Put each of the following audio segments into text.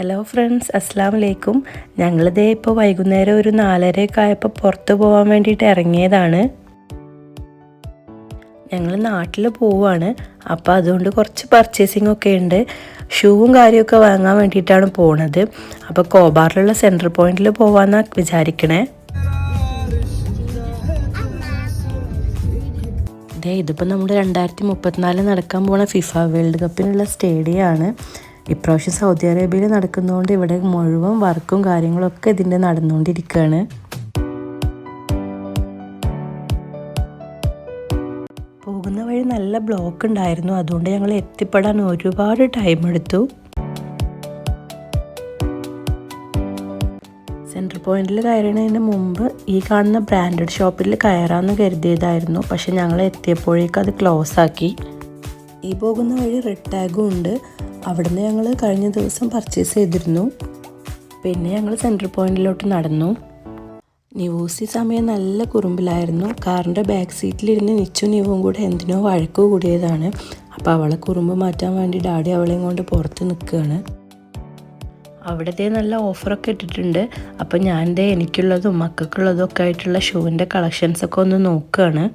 Hello friends, അസ്സാം വലൈക്കും. ഞങ്ങളിതേ ഇപ്പോൾ വൈകുന്നേരം ഒരു 4:30 ആയപ്പോൾ പുറത്ത് പോകാൻ വേണ്ടിയിട്ട് ഇറങ്ങിയതാണ്. ഞങ്ങൾ നാട്ടിൽ പോവുകയാണ്. അപ്പോൾ അതുകൊണ്ട് കുറച്ച് പർച്ചേസിംഗ് ഒക്കെ ഉണ്ട്. ഷൂവും കാര്യമൊക്കെ വാങ്ങാൻ വേണ്ടിയിട്ടാണ് പോണത്. അപ്പോൾ കോബാറിലുള്ള സെൻട്രൽ പോയിന്റിൽ പോകാമെന്നാണ് വിചാരിക്കണേ. ഇതിപ്പോൾ നമ്മുടെ 2034 നടക്കാൻ പോകുന്ന ഫിഫ വേൾഡ് കപ്പിനുള്ള സ്റ്റേഡിയമാണ്. ഇപ്രാവശ്യം സൗദി അറേബ്യയിൽ നടക്കുന്നതുകൊണ്ട് ഇവിടെ മുഴുവൻ വർക്കും കാര്യങ്ങളൊക്കെ ഇതിൻ്റെ നടന്നുകൊണ്ടിരിക്കുകയാണ്. പോകുന്ന വഴി നല്ല ബ്ലോക്ക് ഉണ്ടായിരുന്നു. അതുകൊണ്ട് ഞങ്ങൾ എത്തിപ്പെടാൻ ഒരുപാട് ടൈം എടുത്തു. സെൻട്രൽ പോയിന്റിൽ കയറുന്നതിന് മുമ്പ് ഈ കാണുന്ന ബ്രാൻഡഡ് ഷോപ്പിൽ കയറാമെന്ന് കരുതിയതായിരുന്നു. പക്ഷെ ഞങ്ങൾ എത്തിയപ്പോഴേക്കും അത് ക്ലോസ് ആക്കി. ഈ പോകുന്ന വഴി റെഡ് ടാഗും ഉണ്ട്. അവിടുന്ന് ഞങ്ങൾ കഴിഞ്ഞ ദിവസം പർച്ചേസ് ചെയ്തിരുന്നു. പിന്നെ ഞങ്ങൾ സെൻട്രൽ പോയിന്റിലോട്ട് നടന്നു. നിവൂസ് സമയം നല്ല കുറുമ്പിലായിരുന്നു. കാറിൻ്റെ ബാക്ക് സീറ്റിലിരുന്ന് നിച്ചും നിവും കൂടെ എന്തിനോ വഴക്ക് കൂടിയതാണ്. അപ്പോൾ അവളെ കുറുമ്പ് മാറ്റാൻ വേണ്ടി ഡാഡി അവളെയും കൊണ്ട് പുറത്ത് നിൽക്കുകയാണ്. അവിടുത്തെ നല്ല ഓഫറൊക്കെ ഇട്ടിട്ടുണ്ട്. അപ്പോൾ ഞാനിതേ എനിക്കുള്ളതും മക്കൾക്കുള്ളതും ഒക്കെ ആയിട്ടുള്ള ഷൂവിൻ്റെ കളക്ഷൻസൊക്കെ ഒന്ന് നോക്കുകയാണ്.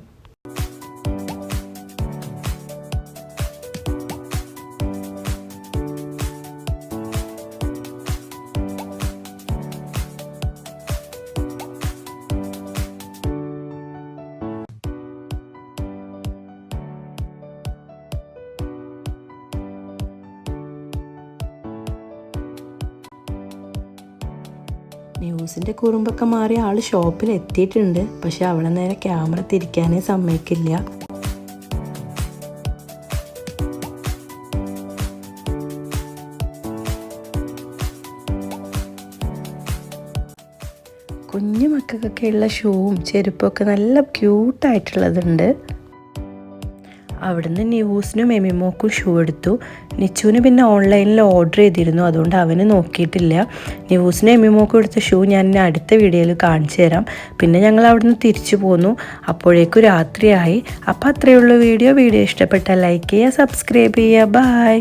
ന്യൂസിൻ്റെ കുറുമ്പൊക്കെ മാറി ആൾ ഷോപ്പിൽ എത്തിയിട്ടുണ്ട്. പക്ഷെ അവളെ നേരെ ക്യാമറ തിരിക്കാനേ സമ്മതിക്കില്ല. കുഞ്ഞു മക്കൾക്കൊക്കെയുള്ള ഷൂവും ചെരുപ്പൊക്കെ നല്ല ക്യൂട്ടായിട്ടുള്ളതുണ്ട്. അവിടുന്ന് ന്യൂസിനും എമിമോക്കും ഷൂ എടുത്തു. നിച്ചുവിന് പിന്നെ ഓൺലൈനിൽ ഓർഡർ ചെയ്തിരുന്നു. അതുകൊണ്ട് അവന് നോക്കിയിട്ടില്ല. ന്യൂസിനും എമിമോക്കും എടുത്ത ഷൂ ഞാൻ അടുത്ത വീഡിയോയിൽ കാണിച്ചു തരാം. പിന്നെ ഞങ്ങൾ അവിടുന്ന് തിരിച്ചു പോന്നു. അപ്പോഴേക്കും രാത്രിയായി. അപ്പോൾ അത്രയേ ഉള്ളൂ വീഡിയോ ഇഷ്ടപ്പെട്ടാൽ ലൈക്ക് ചെയ്യുക, സബ്സ്ക്രൈബ് ചെയ്യുക. ബൈ.